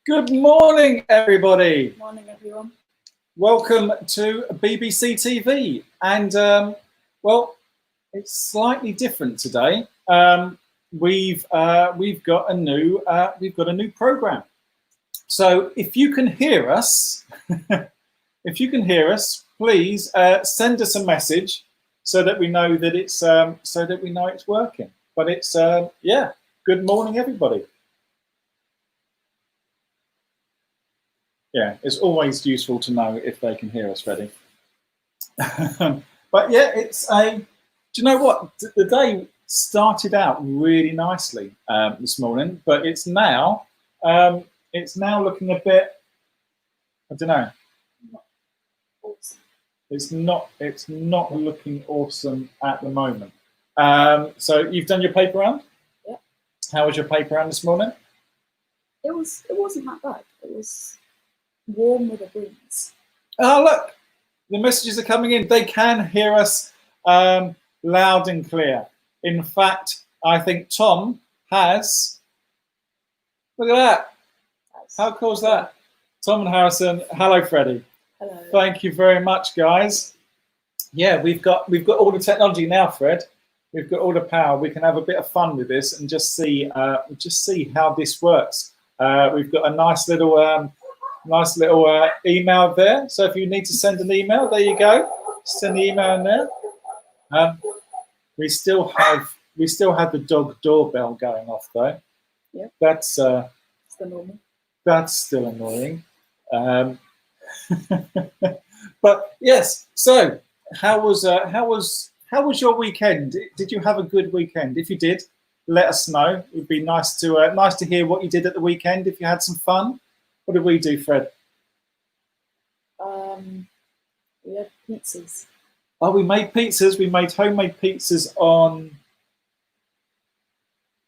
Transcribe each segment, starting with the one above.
Good morning, everybody. Morning, everyone. Welcome to BBCTV, and well, it's slightly different today. We've got a new program. So if you can hear us, please send us a message so that we know that it's working. But it's yeah. Good morning, everybody. Yeah, it's always useful to know if they can hear us, Freddie. But yeah, it's a. Do you know what? The day started out really nicely this morning, but it's now looking a bit. I don't know. It's not looking awesome at the moment. So you've done your paper round? Yeah. How was your paper round this morning? It wasn't that bad. It was warm with a breeze. Oh, look, the messages are coming in. They can hear us loud and clear. In fact, I think Tom has. Look at that. How cool is that? Tom and Harrison. Hello, Freddie. Hello. Thank you very much, guys. Yeah, we've got all the technology now, Fred. We've got all the power. We can have a bit of fun with this and just see how this works. We've got a nice little email there. So if you need to send an email, there you go. Send the email in there. We still have the dog doorbell going off though. Yeah. That's still normal. That's still annoying. But yes. So how was your weekend? Did you have a good weekend? If you did, let us know. It would be nice to hear what you did at the weekend. If you had some fun. What did we do, Fred? We had pizzas. Oh, we made pizzas. We made homemade pizzas on.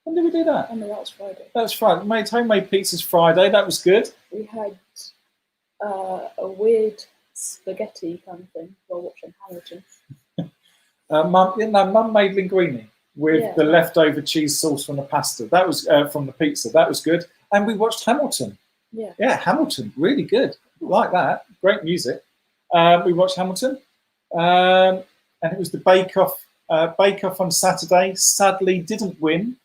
When did we do that? Oh no, that was Friday. That was Friday. We made homemade pizzas Friday. That was good. We had a weird spaghetti kind of thing while watching Hamilton. Mum made linguine with the leftover cheese sauce from the pasta. That was from the pizza. That was good. And we watched Hamilton. Yeah, Hamilton, really good. Like that. Great music. We watched Hamilton, and it was the Bake Off on Saturday. Sadly, didn't win.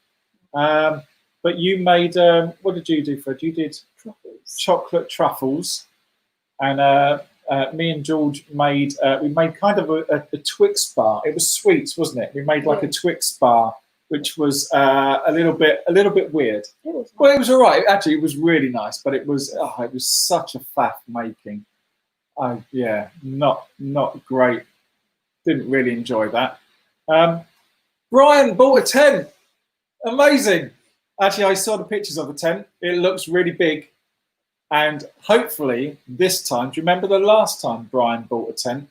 But you made. What did you do, Fred? You did truffles. Chocolate truffles, and me and George made. We made kind of a Twix bar. It was sweets, wasn't it? We made like a Twix bar, which was a little bit weird. Well, it was all right. Actually, it was really nice, but it was such a faff making. Yeah, not great. Didn't really enjoy that. Brian bought a tent. Amazing. Actually, I saw the pictures of the tent. It looks really big. And hopefully this time, do you remember the last time Brian bought a tent?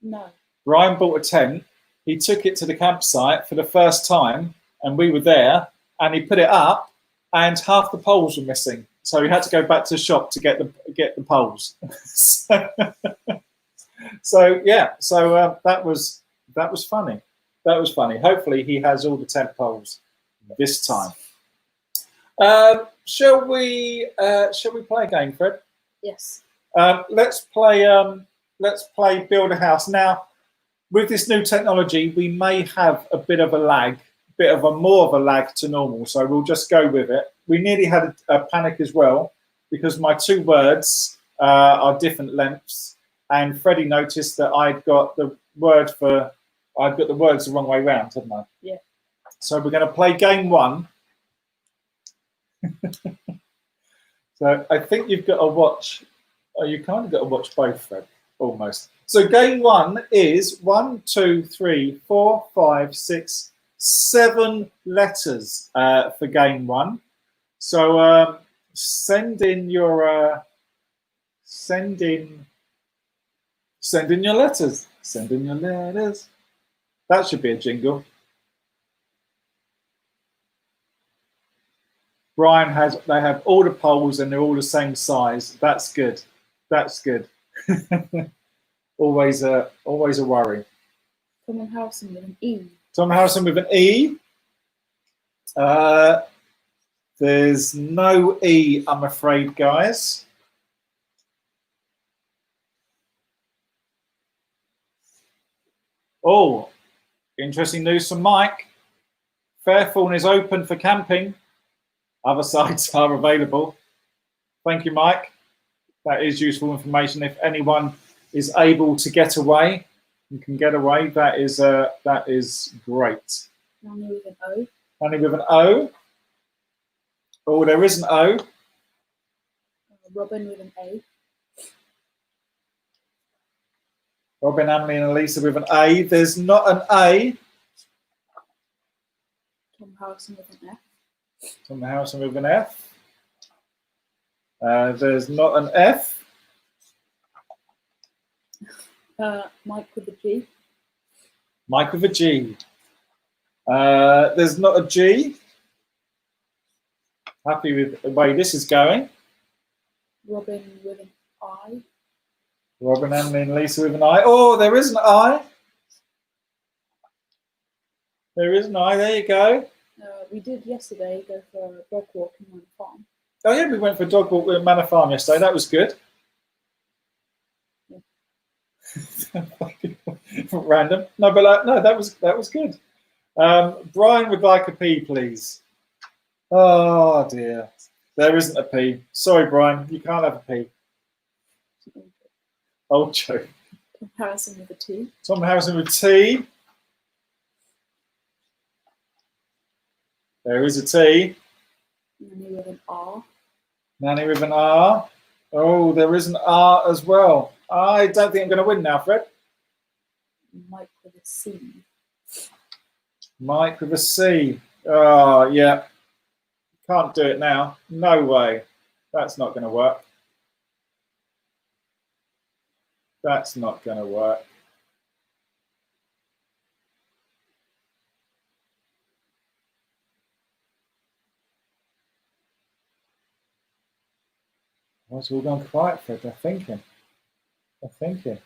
No. Brian bought a tent. He took it to the campsite for the first time, and we were there, and he put it up, and half the poles were missing. So he had to go back to the shop to get the poles. So that was funny. That was funny. Hopefully he has all the tent poles this time. Shall we play a game, Fred? Yes. Let's play Build a House. Now, with this new technology, we may have a bit of a lag, more of a lag to normal. So we'll just go with it. We nearly had a panic as well because my two words are different lengths, and Freddie noticed that I'd got the words the wrong way round, hadn't I? Yeah. So we're going to play game one. So I think you've got to watch. You kind of got to watch both, Fred, almost. So game one is 1, 2, 3, 4, 5, 6, 7 letters for game one. So send in your letters. Send in your letters. That should be a jingle. They have all the poles and they're all the same size. That's good. That's good. always a worry. Tom and Harrison with an E. Tom Harrison with an E. There's no E, I'm afraid, guys. Oh, interesting news from Mike. Fairthorne is open for camping. Other sites are available. Thank you, Mike. That is useful information. If anyone is able to get away and can get away, that is great. Nanny with an O. Nanny with an O. Oh, there is an O. Robin with an A. Robin, Emily, and Elisa with an A. There's not an A. Tom Harrison with an F. Tom Harrison with an F. There's not an F. Mike with a G. Mike with a G. There's not a G. Happy with the way this is going. Robin with an I. Robin, Emily, and Lisa with an I. Oh, there is an I. There is an I. There you go. We did yesterday go for a dog walking on the farm. Oh yeah, we went for a dog walk at Manor Farm yesterday. That was good. Yeah. Random. No, but no, that was good. Brian would like a P, please. Oh dear, there isn't a P. Sorry, Brian, you can't have a P. Old joke. Tom Harrison with a T. Tom Harrison with T. There is a T. Nanny with an R. Nanny with an R. Oh, there is an R as well. I don't think I'm going to win now, Fred. Mike with a C. Mike with a C. Oh, yeah. Can't do it now. No way. That's not going to work. That's not going to work. Why's it all gone quiet, Fred? They're thinking. They're thinking.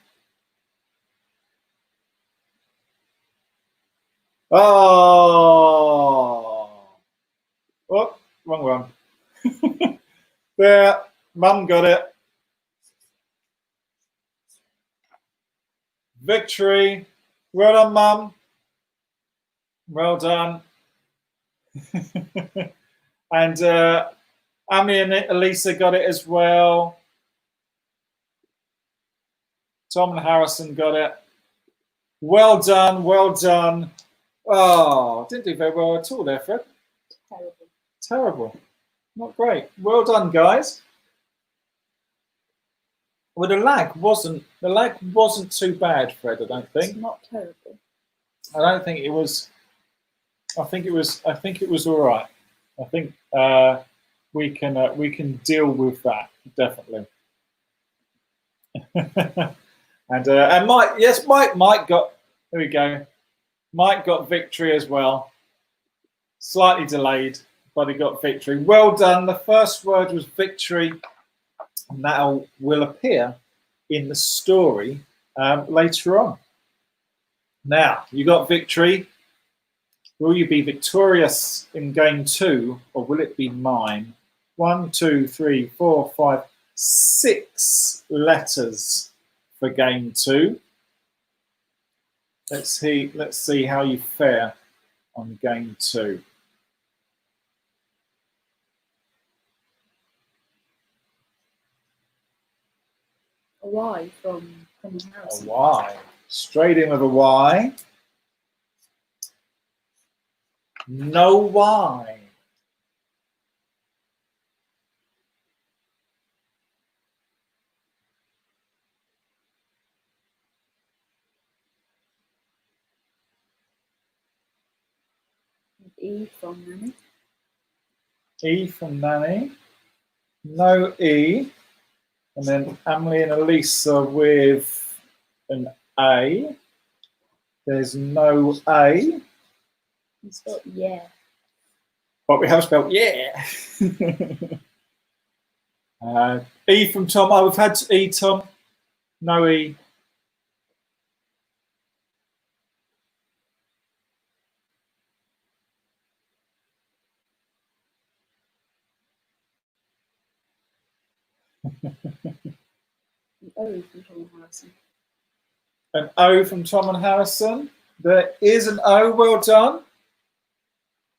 Oh! Oh, wrong one. There, Mum got it. Victory. Well done, Mum. Well done. And Amy and Elisa got it as well. Tom and Harrison got it. Well done, well done. Oh, didn't do very well at all there, Fred. Terrible. Terrible. Not great. Well done, guys. Well, the lag wasn't too bad, Fred. I don't think. It's not terrible. I don't think it was. I think it was all right. I think we can deal with that definitely. and Mike, yes, Mike got. There we go. Mike got victory as well. Slightly delayed, but he got victory. Well done. The first word was victory, and that will appear in the story later on. Now, you got victory. Will you be victorious in game 2, or will it be mine? 1, 2, 3, 4, 5, 6 letters for game 2. Let's see how you fare on game 2. A Y from Harrison. A Y. Straight in with a Y. No Y. E from Nanny. E from Nanny. No E. And then Emily and Elisa with an A. There's no A. You spelled yeah. But we have spelled yeah. E from Tom. Oh, we've had E, Tom. No E. An O from Tom and Harrison. An O from Tom and Harrison. There is an O. Well done.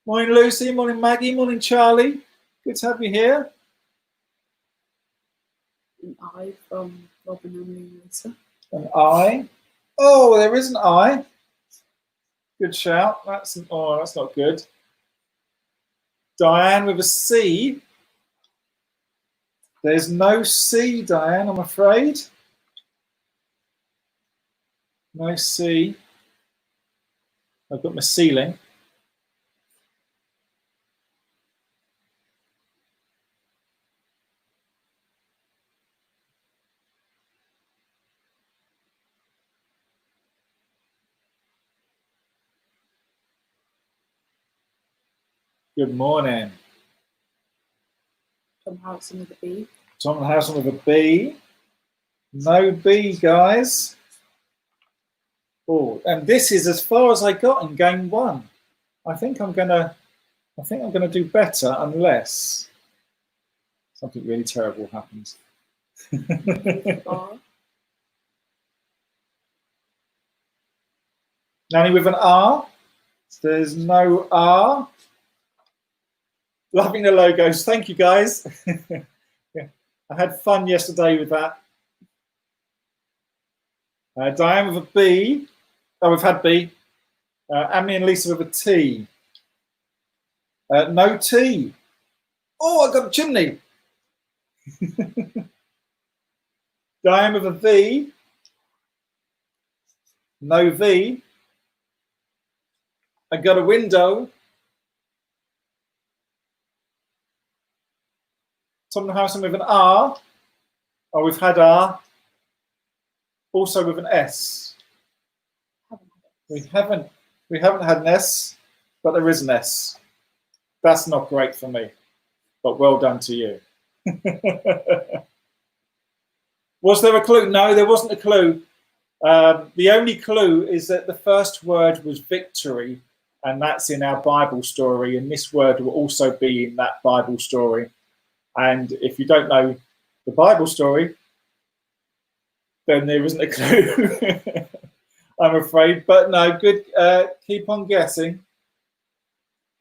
Morning, Lucy. Morning, Maggie. Morning, Charlie. Good to have you here. An I from Robin, Emily and Lisa. An I. Oh, there is an I. Good shout. That's not good. Diane with a C. There's no C, Diane, I'm afraid. No C. I've got my ceiling. Good morning. Tom Harrison with a B. Tom Harrison with a B. No B, guys. Oh, and this is as far as I got in game one. I think I'm gonna do better unless something really terrible happens. R. Nanny with an R. There's no R. Loving the logos. Thank you, guys. Yeah. I had fun yesterday with that. Diane with a B. Oh, we've had B. Amy and Lisa with a T. No T. Oh, I got a chimney. Diane with a V. No V. I got a window. Tom Harrison with an R. Oh, we've had R. Also with an S. We haven't had an S, but there is an S. That's not great for me, but well done to you. Was there a clue? No, there wasn't a clue. The only clue is that the first word was victory, and that's in our Bible story, and this word will also be in that Bible story. And if you don't know the Bible story, then there isn't a clue, I'm afraid. But no, good. Keep on guessing.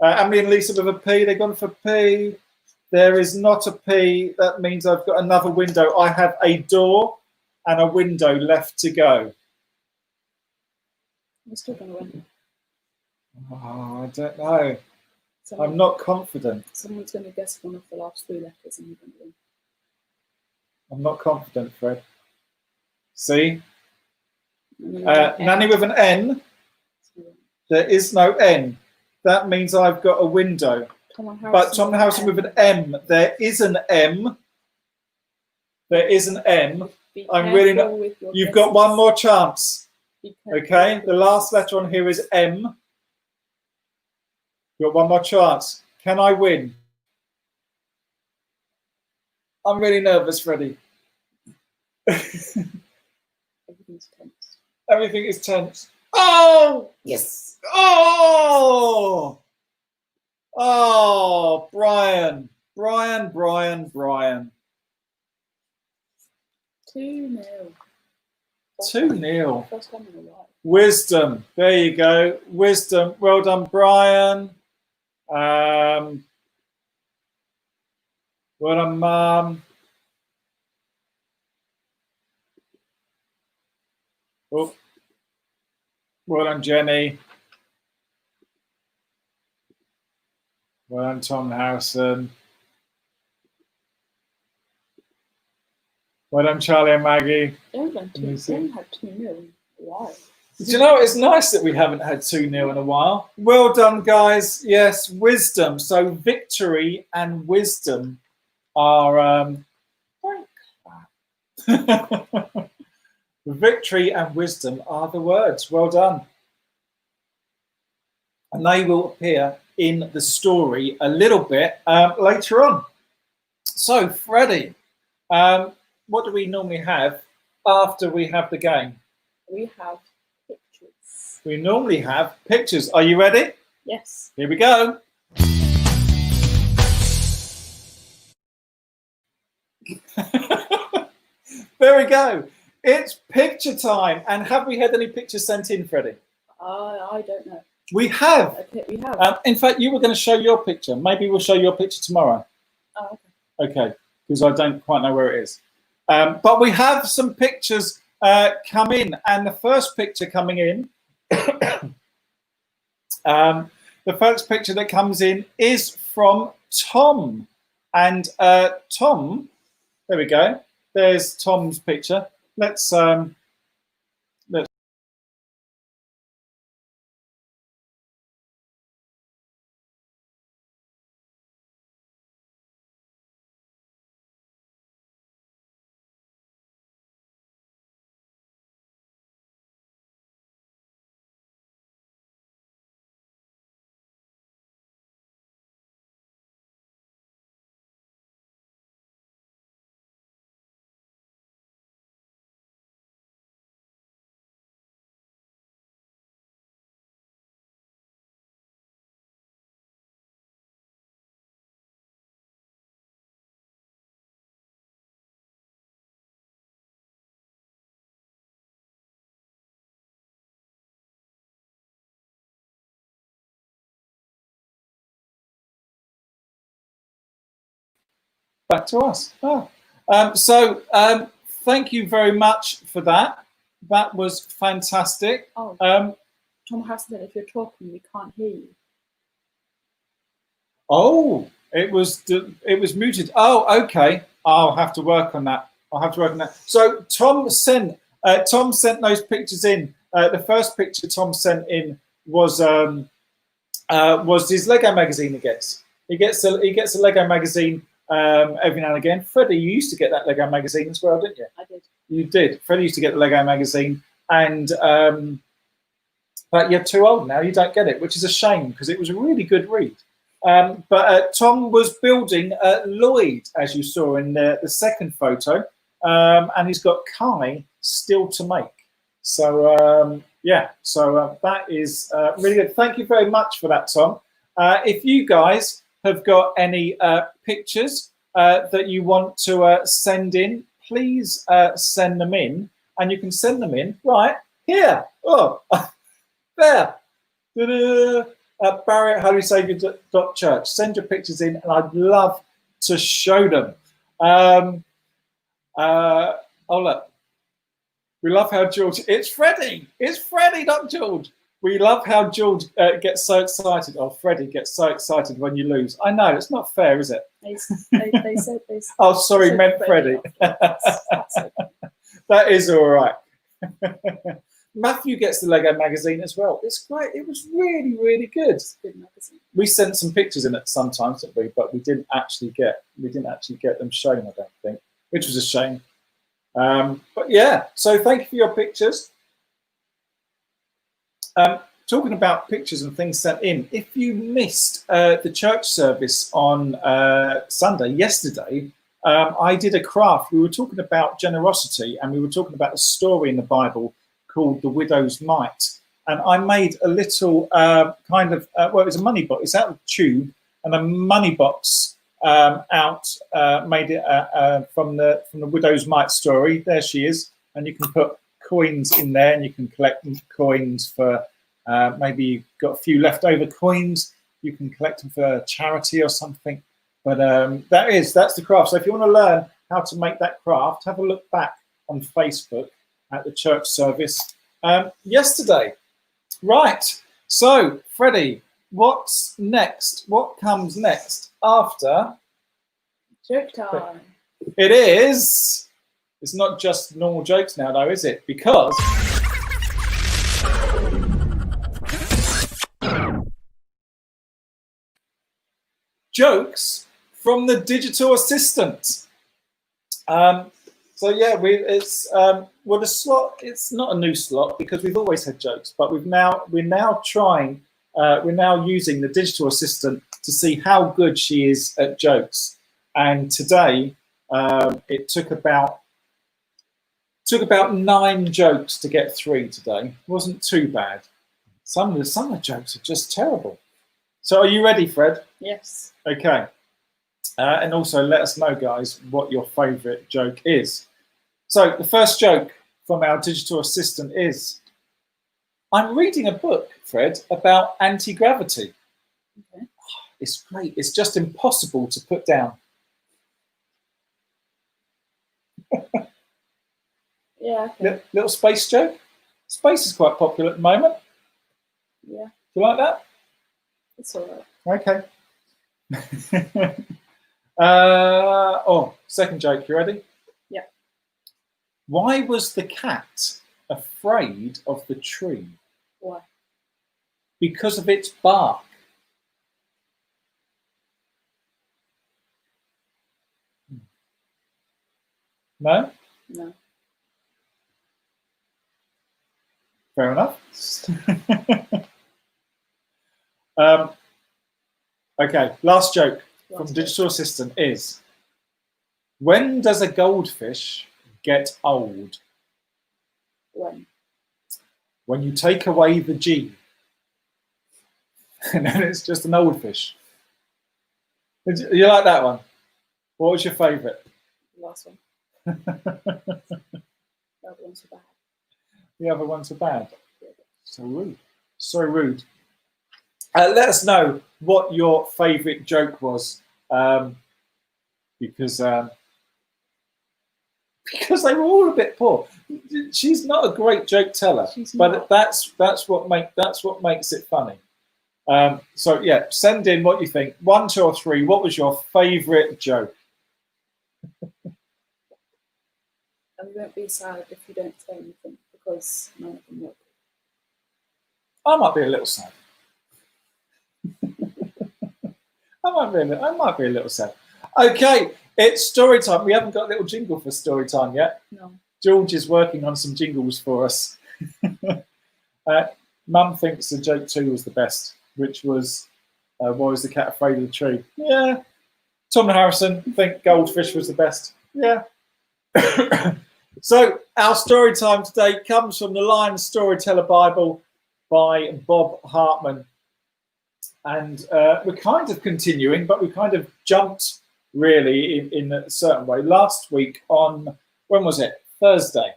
Emily and Lisa with a P. They've gone for P. There is not a P. That means I've got another window. I have a door and a window left to go. We're still going to win. Oh, I don't know. Someone, I'm not confident. Someone's going to guess one of the last three letters and you're going to win. I'm not confident, Fred. See? Nanny Nanny with an N. There is no N. That means I've got a window. But Tom Harrison with an M. There is an M. There is an M. I'm really not. You've got one more chance. Okay? The last letter on here is M. You've got one more chance. Can I win? I'm really nervous, Freddie. Everything's tense. Everything is tense. Oh! Yes. Oh! Oh, Brian. Brian. 2-0. 2-0. First time in a while. Wisdom. There you go. Wisdom. Well done, Brian. Well done, Mum. Oh. Well done, Jenny. Well done, Tom Harrison. Well done, Charlie and Maggie. They haven't had 2-0. Wow. Do you know, it's nice that we haven't had 2-0 in a while. Well done, guys. Yes, wisdom. So victory and wisdom are... victory and wisdom are the words. Well done. And they will appear in the story a little bit later on. So, Freddie, what do we normally have after we have the game? We have pictures. We normally have pictures. Are you ready? Yes. Here we go. There we go. It's picture time. And have we had any pictures sent in, Freddie? I don't know. We have. Okay, we have. In fact, you were going to show your picture. Maybe we'll show your picture tomorrow. Oh, okay. Okay, because I don't quite know where it is. But we have some pictures come in. And the first picture coming in, the first picture that comes in is from Tom. And Tom, there we go. There's Tom's picture. Let's back to us. Thank you very much for that. That was fantastic. Oh, Tom Harrison, if you're talking, we can't hear you. Oh, it was muted. Oh, okay. I'll have to work on that. So Tom sent those pictures in. The first picture Tom sent in was his Lego magazine. He gets a Lego magazine every now and again. Freddie, you used to get that Lego magazine as well, didn't you? I did. You did. Freddie used to get the Lego magazine, and but you're too old now. You don't get it, which is a shame because it was a really good read. But Tom was building Lloyd, as you saw in the second photo, and he's got Kai still to make. So that is really good. Thank you very much for that, Tom. If you guys have got any pictures that you want to send in, please send them in, and you can send them in right here. Oh, there. Barry at HolySaviour.Church. Send your pictures in, and I'd love to show them. Oh look, we love how George. It's Freddie, not George. We love how George gets so excited. Oh, Freddie gets so excited when you lose. I know, it's not fair, is it? They said this. Oh, sorry, meant Freddie. That's okay. That is all right. Matthew gets the Lego magazine as well. It's great. It was really, really good. It's a good magazine. We sent some pictures in it sometimes, didn't we? But we didn't actually get them shown, I don't think, which was a shame. But yeah, so thank you for your pictures. Talking about pictures and things sent in, if you missed the church service on Sunday, yesterday, I did a craft. We were talking about generosity, and we were talking about a story in the Bible called The Widow's Mite. And I made a little it was a money box. It's out of the tube, and a money box made it from the Widow's Mite story. There she is, and you can put coins in there, and you can collect coins for maybe you've got a few leftover coins. You can collect them for charity or something. But that's the craft. So if you want to learn how to make that craft, have a look back on Facebook at the church service yesterday. Right. So, Freddie, what's next? What comes next after Joke time. It is. It's not just normal jokes now, though, is it? Because jokes from the digital assistant. So yeah, it's the slot. It's not a new slot because we've always had jokes, but we're now using the digital assistant to see how good she is at jokes. And today, it took about 9 jokes to get 3 today. It wasn't too bad. Some of the jokes are just terrible. So are you ready, Fred? Yes. Okay. And also let us know, guys, what your favourite joke is. So the first joke from our digital assistant is, I'm reading a book, Fred, about anti-gravity. Okay. It's great. It's just impossible to put down. Yeah. Okay. Little space joke. Space is quite popular at the moment. Yeah. Do you like that? It's all right. Okay. Second joke. You ready? Yeah. Why was the cat afraid of the tree? Why? Because of its bark. No? No. Fair enough. Okay, last joke from Digital Assistant is, when does a goldfish get old? When? When you take away the G. And then it's just an old fish. You like that one? What was your favourite? The last one. The other ones are bad. The other ones are bad. So rude. So rude. Let us know what your favourite joke was, because they were all a bit poor. She's not a great joke teller, but that's what makes it funny. So yeah, send in what you think. 1, 2, or 3. What was your favourite joke? And we won't be sad if you don't say anything, because none of them work. I might be a little sad. I might be a little sad. Okay, it's story time. We haven't got a little jingle for story time yet. No. George is working on some jingles for us. Mum thinks the joke 2 was the best, which was, why was the cat afraid of the tree? Yeah. Tom and Harrison think goldfish was the best. Yeah. So our story time today comes from the Lion Storyteller Bible by Bob Hartman. And we're kind of continuing, but we kind of jumped really in a certain way. Last week on, when was it? Thursday.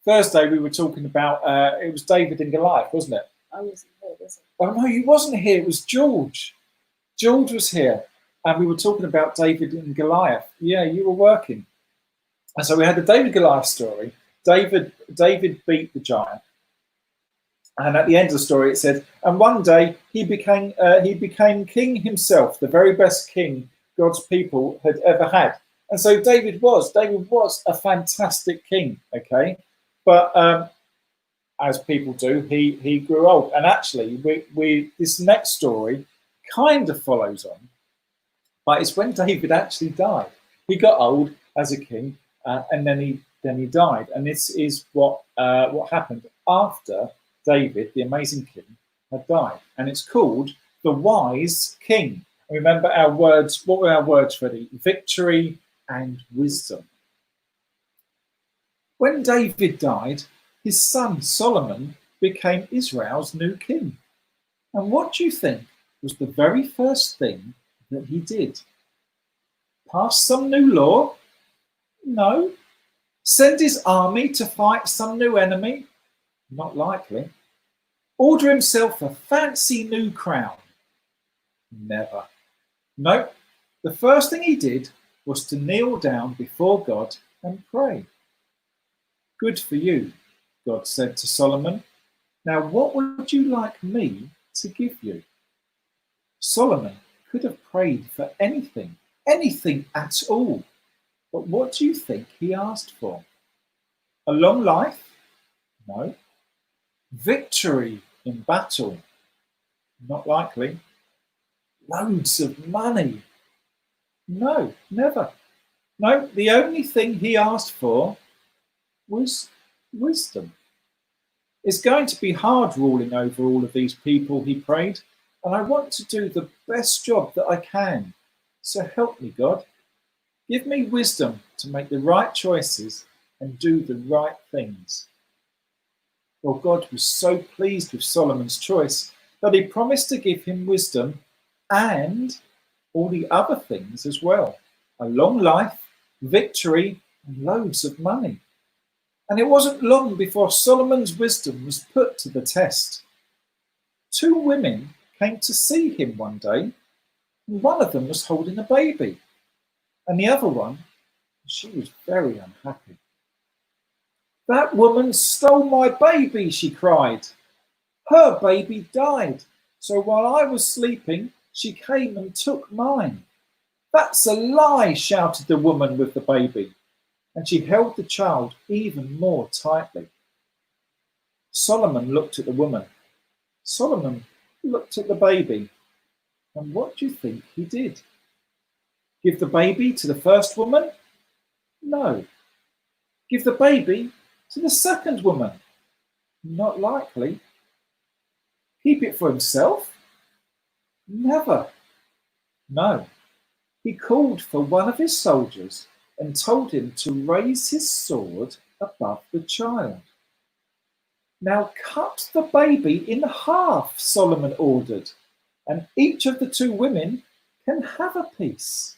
Thursday we were talking about, it was David and Goliath, wasn't it? I wasn't here, was I? Oh no, you wasn't here, it was George. George was here, and we were talking about David and Goliath. Yeah, you were working. And so we had the David Goliath story. David beat the giant. And at the end of the story, it said, and one day he became king himself, the very best king God's people had ever had. And so David was a fantastic king, okay? But as people do, he grew old. And actually, we this next story kind of follows on, but it's when David actually died. He got old as a king, and then he died. And this is what happened after David, the amazing king, had died. And it's called The Wise King. Remember our words. What were our words, Freddie? Victory and wisdom. When David died, his son Solomon became Israel's new king. And what do you think was the very first thing that he did? Pass some new law? No. Send his army to fight some new enemy? Not likely. Order himself a fancy new crown? Never. No. The first thing he did was to kneel down before God and pray. Good for you, God said to Solomon. Now what would you like me to give you? Solomon could have prayed for anything at all. But what do you think he asked for? A long life? No. Victory in battle? Not likely. Loads of money? No, never. No, the only thing he asked for was wisdom. It's going to be hard ruling over all of these people, he prayed, and I want to do the best job that I can. So help me, God. Give me wisdom to make the right choices and do the right things. Well, God was so pleased with Solomon's choice that he promised to give him wisdom and all the other things as well. A long life, victory, and loads of money. And it wasn't long before Solomon's wisdom was put to the test. 2 women came to see him one day, and one of them was holding a baby, and the other one, she was very unhappy. "That woman stole my baby," she cried. "Her baby died, so while I was sleeping, she came and took mine." "That's a lie," shouted the woman with the baby, and she held the child even more tightly. Solomon looked at the woman. Solomon looked at the baby, and what do you think he did? Give the baby to the first woman? No. Give the baby to the second woman? Not likely. Keep it for himself? Never. No. He called for one of his soldiers and told him to raise his sword above the child. "Now cut the baby in half," Solomon ordered, "and each of the 2 women can have a piece."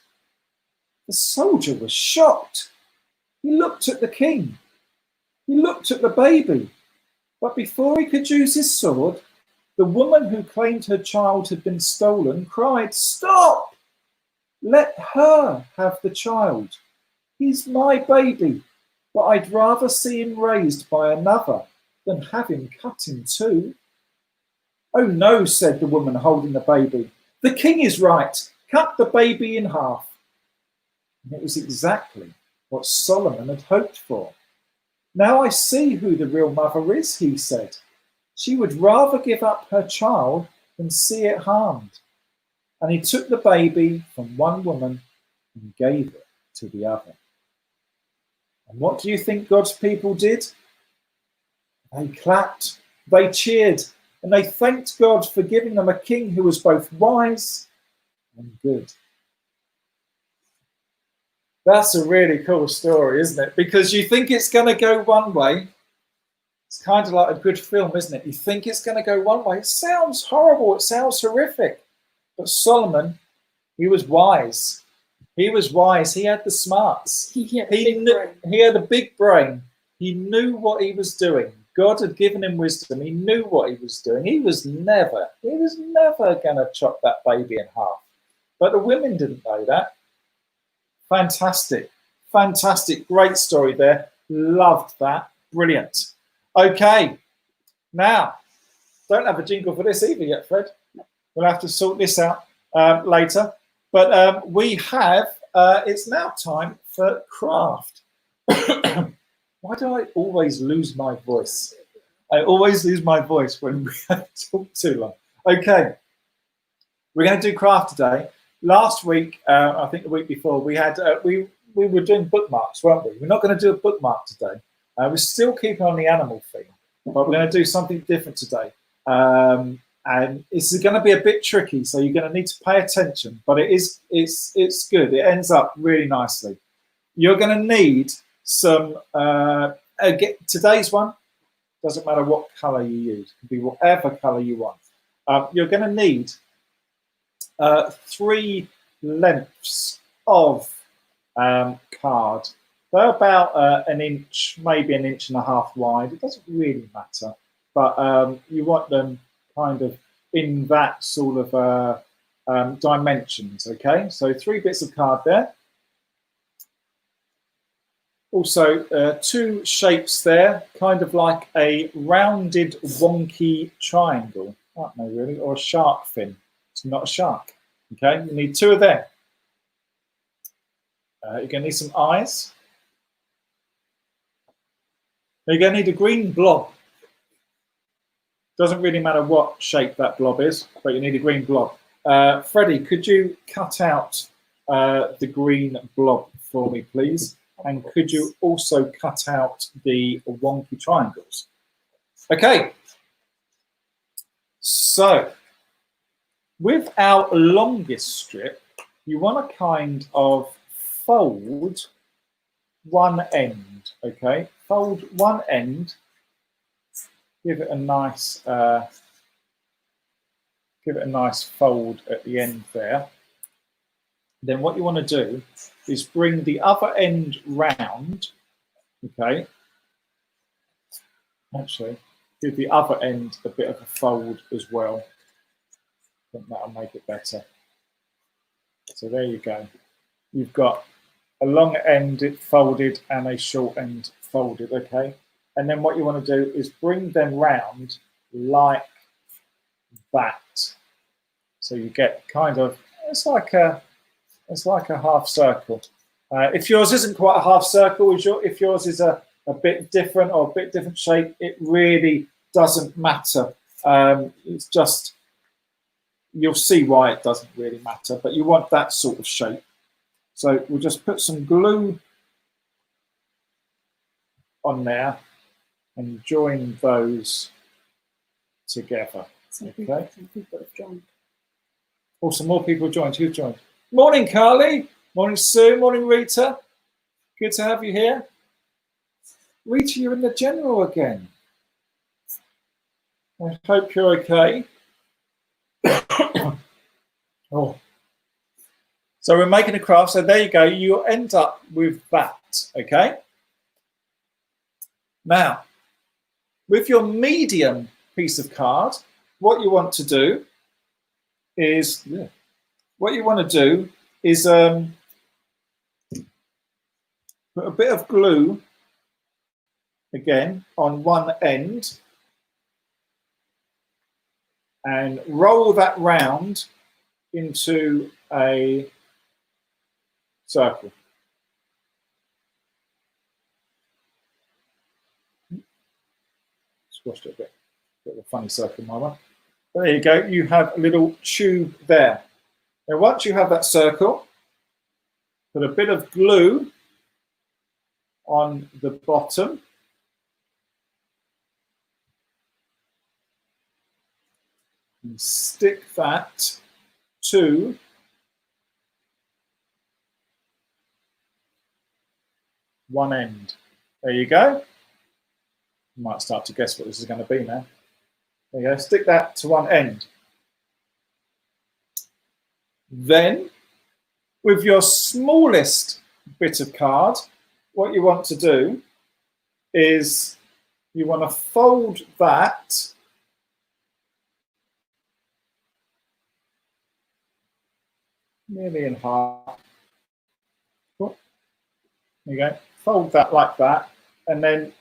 The soldier was shocked. He looked at the king. He looked at the baby. But before he could use his sword, the woman who claimed her child had been stolen cried, "Stop! Let her have the child. He's my baby, but I'd rather see him raised by another than have him cut in 2. "Oh no," said the woman holding the baby. "The king is right. Cut the baby in half." And it was exactly what Solomon had hoped for. "Now I see who the real mother is," he said. "She would rather give up her child than see it harmed." And he took the baby from one woman and gave it to the other. And what do you think God's people did? They clapped, they cheered, and they thanked God for giving them a king who was both wise and good. That's a really cool story, isn't it? Because you think it's going to go one way. It's kind of like a good film, isn't it? You think it's going to go one way. It sounds horrible. It sounds horrific. But Solomon, he was wise. He was wise. He had the smarts. He had a big brain. He knew what he was doing. God had given him wisdom. He knew what he was doing. He was never going to chop that baby in half. But the women didn't know that. Fantastic. Fantastic. Great story there. Loved that. Brilliant. Okay. Now, don't have a jingle for this either yet, Fred. We'll have to sort this out later. But we have, it's now time for craft. Why do I always lose my voice? I always lose my voice when we talk too long. Okay. We're going to do craft today. Last week, I think the week before, we had we were doing bookmarks, weren't we? We're not going to do a bookmark today. We're still keeping on the animal theme, but we're going to do something different today. And it's going to be a bit tricky, so you're going to need to pay attention. But it's good. It ends up really nicely. You're going to need some. Today's one doesn't matter what colour you use. It can be whatever colour you want. You're going to need 3 lengths of card. They're about an inch, maybe an inch and a half wide. It doesn't really matter, but you want them kind of in that sort of dimensions. Okay, so 3 bits of card there. Also 2 shapes there, kind of like a rounded wonky triangle, aren't they really, or a shark fin. It's not a shark. Okay, you need 2 of them. You're going to need some eyes. You're going to need a green blob. Doesn't really matter what shape that blob is, but you need a green blob. Freddie, could you cut out the green blob for me, please? And could you also cut out the wonky triangles? Okay. So, with our longest strip, you want to kind of fold one end, okay? Fold one end, give it a nice fold at the end there. Then what you want to do is bring the other end round, okay? Actually, give the other end a bit of a fold as well. I think that'll make it better. So there you go. You've got a long end folded and a short end folded, okay? And then what you want to do is bring them round like that. So you get kind of, it's like a half circle. If yours isn't quite a half circle, if yours is a bit different or a bit different shape, it really doesn't matter. It's just, you'll see why it doesn't really matter, but you want that sort of shape. So we'll just put some glue on there and join those together. Some Okay. people have joined. Oh, some more people joined. Who joined? Morning, Carly. Morning, Sue. Morning, Rita. Good to have you here. Rita, you're in the general again. I hope you're okay. Oh. So we're making a craft. So there you go. You'll end up with that. Okay. Now, with your medium piece of card, what you want to do is put a bit of glue again on one end and roll that round into a circle. Squashed it a bit of a funny circle, Mama. There you go. You have a little tube there. Now, once you have that circle, put a bit of glue on the bottom. And stick that to one end. There you go. You might start to guess what this is going to be now. There you go. Stick that to one end. Then, with your smallest bit of card, what you want to do is you want to fold that nearly in half. There you go. Fold that like that, and then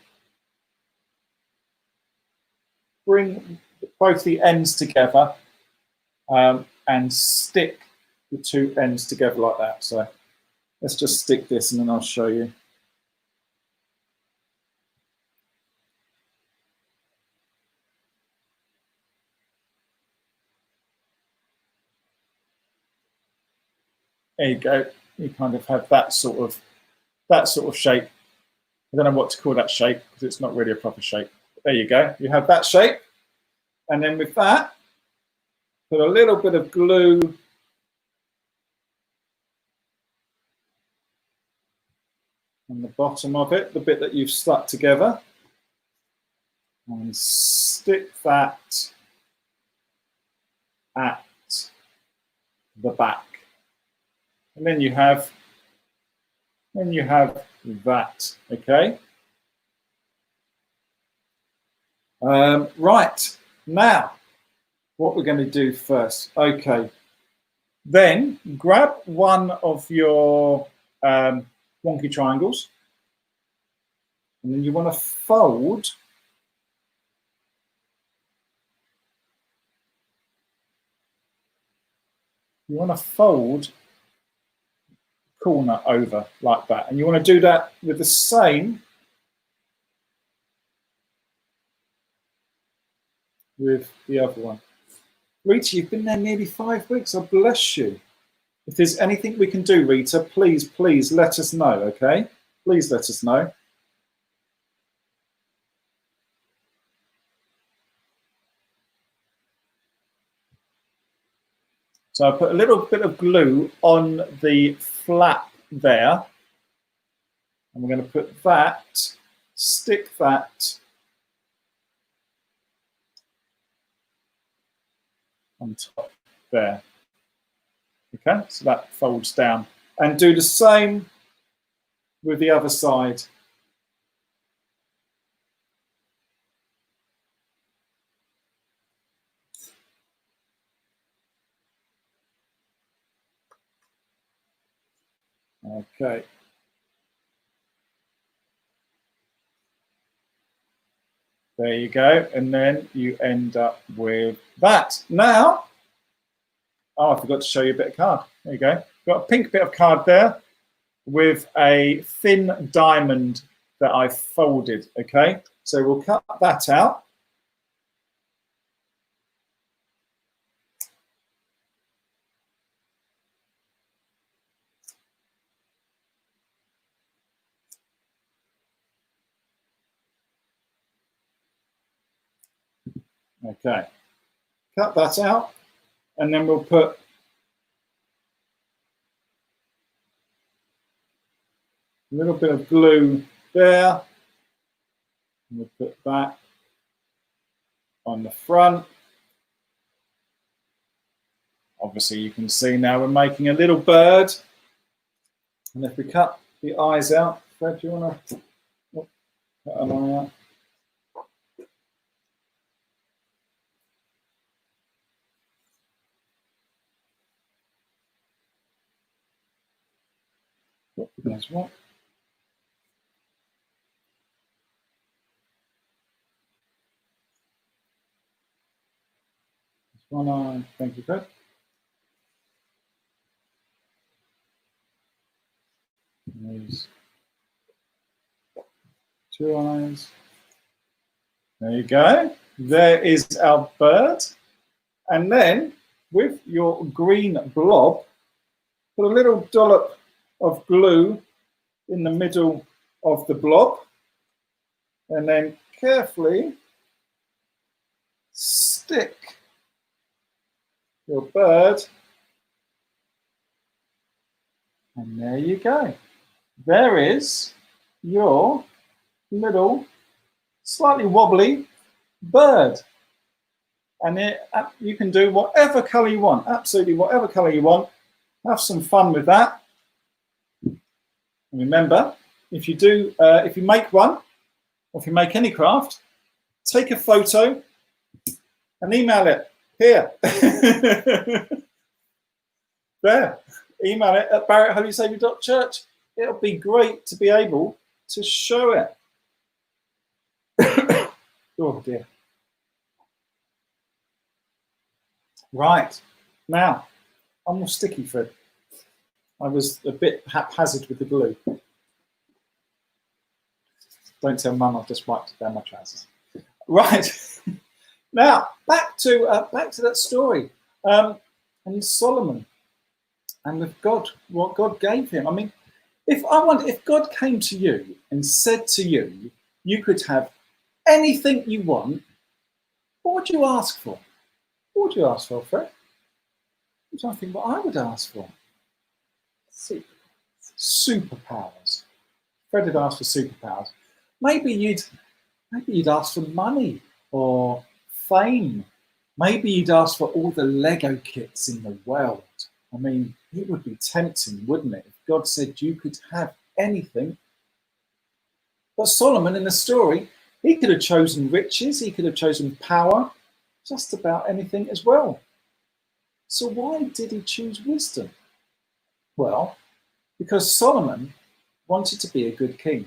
bring both the ends together and stick the two ends together like that. So let's just stick this and then I'll show you. There you go. You kind of have that sort of shape. I don't know what to call that shape because it's not really a proper shape. But there you go. You have that shape. And then with that, put a little bit of glue on the bottom of it, the bit that you've stuck together, and stick that at the back. And then you have that, okay? Right, now, what we're going to do first, okay. Then grab one of your wonky triangles, and then you want to fold corner over like that, and you want to do that with the same with the other one. Rita, you've been there nearly 5 weeks. Oh, bless you. If there's anything we can do, Rita, please let us know, okay? Please let us know. So I put a little bit of glue on the flap there. And we're going to put that, stick that on top there. Okay, so that folds down. And do the same with the other side. Okay. There you go. And then you end up with that. Now, oh, I forgot to show you a bit of card. There you go. Got a pink bit of card there with a thin diamond that I folded. Okay. So we'll cut that out. Okay. Cut that out. And then we'll put a little bit of glue there. We'll put that on the front. Obviously, you can see now we're making a little bird. And if we cut the eyes out, Fred, do you want to cut an eye out? There's one. There's one eye. Thank you, Fred. There's two eyes. There you go. There is our bird. And then with your green blob, put a little dollop of glue in the middle of the blob. And then carefully stick your bird. And there you go. There is your little slightly wobbly bird. And you can do whatever colour you want, absolutely whatever colour you want. Have some fun with that. And remember, if you make one, or if you make any craft, take a photo and email it here. There, email it at barrettholysaviour.church. It'll be great to be able to show it. Oh dear. Right, now, I'm more sticky, Fred. I was a bit haphazard with the glue. Don't tell Mum I've just wiped down my trousers. Right, now back to that story. And Solomon, and with God, what God gave him. I mean, if God came to you and said to you, you could have anything you want, what would you ask for? What would you ask for, Fred? I'm trying to think what I would ask for. Superpowers. Fred had asked for superpowers. Maybe you'd ask for money or fame. Maybe you'd ask for all the Lego kits in the world. I mean, it would be tempting, wouldn't it, if God said you could have anything. But Solomon in the story, he could have chosen riches, he could have chosen power, just about anything as well. So why did he choose wisdom? Well, because Solomon wanted to be a good king.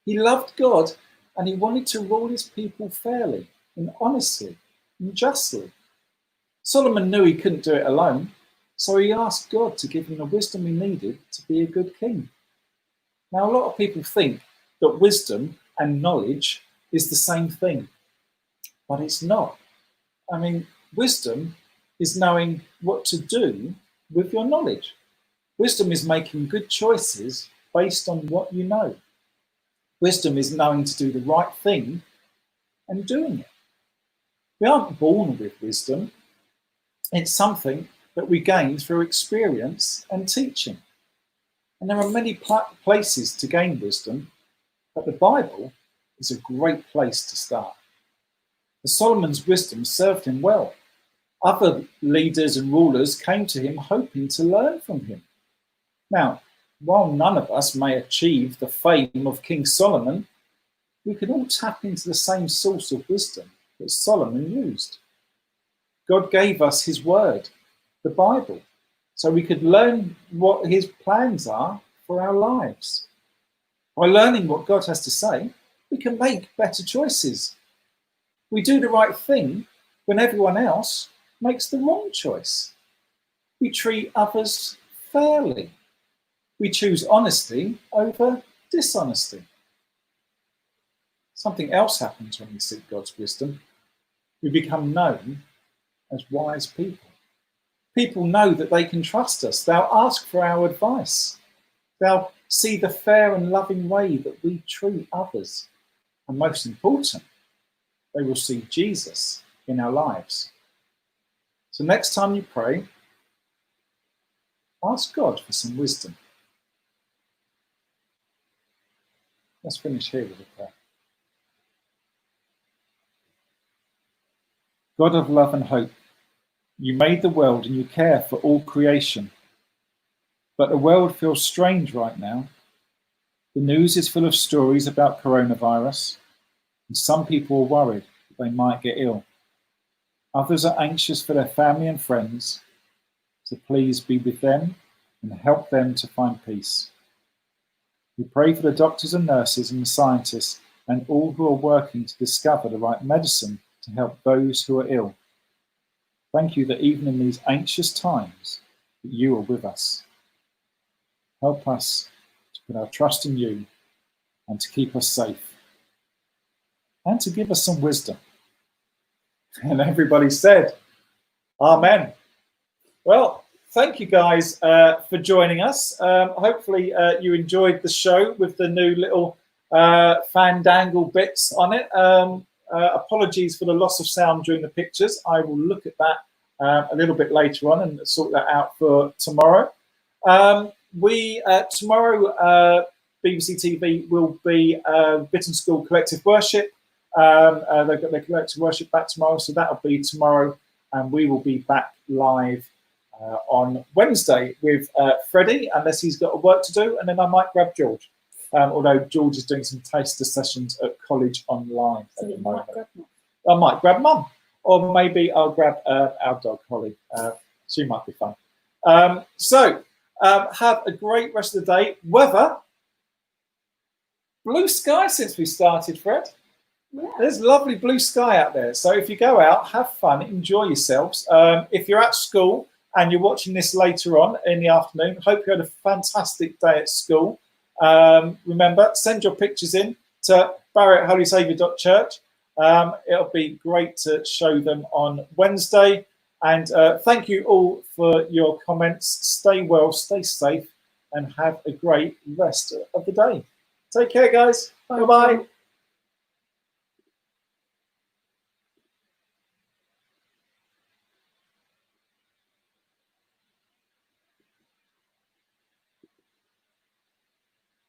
He loved God and he wanted to rule his people fairly and honestly and justly. Solomon knew he couldn't do it alone, so he asked God to give him the wisdom he needed to be a good king. Now, a lot of people think that wisdom and knowledge is the same thing, but it's not. I mean, wisdom is knowing what to do with your knowledge. Wisdom is making good choices based on what you know. Wisdom is knowing to do the right thing and doing it. We aren't born with wisdom. It's something that we gain through experience and teaching. And there are many places to gain wisdom, but the Bible is a great place to start. Solomon's wisdom served him well. Other leaders and rulers came to him hoping to learn from him. Now, while none of us may achieve the fame of King Solomon, we can all tap into the same source of wisdom that Solomon used. God gave us his word, the Bible, so we could learn what his plans are for our lives. By learning what God has to say, we can make better choices. We do the right thing when everyone else makes the wrong choice. We treat others fairly. We choose honesty over dishonesty. Something else happens when we seek God's wisdom. We become known as wise people. People know that they can trust us. They'll ask for our advice. They'll see the fair and loving way that we treat others. And most important, they will see Jesus in our lives. So next time you pray, ask God for some wisdom. Let's finish here with a prayer. God of love and hope, you made the world and you care for all creation. But the world feels strange right now. The news is full of stories about coronavirus, and some people are worried that they might get ill. Others are anxious for their family and friends, so please be with them and help them to find peace. We pray for the doctors and nurses and the scientists and all who are working to discover the right medicine to help those who are ill. Thank you that even in these anxious times, that you are with us. Help us to put our trust in you and to keep us safe and to give us some wisdom. And everybody said, Amen. Well, thank you guys for joining us. Hopefully you enjoyed the show with the new little fandangle bits on it. Apologies for the loss of sound during the pictures. I will look at that a little bit later on and sort that out for tomorrow. Tomorrow, BBC TV will be Bitten School Collective Worship. They've got their collective worship back tomorrow, so that'll be tomorrow, and we will be back live on Wednesday with Freddie, unless he's got work to do, and then I might grab George. Although George is doing some taster sessions at college online at the moment. I might grab Mum, or maybe I'll grab our dog Holly. She might be fun. So have a great rest of the day. Weather, blue sky since we started, Fred. Yeah. There's lovely blue sky out there. So if you go out, have fun, enjoy yourselves. If you're at school and you're watching this later on in the afternoon, hope you had a fantastic day at school. Remember, send your pictures in to barry@holysaviour.church. It'll be great to show them on Wednesday. And thank you all for your comments. Stay well, stay safe, and have a great rest of the day. Take care, guys. Bye-bye.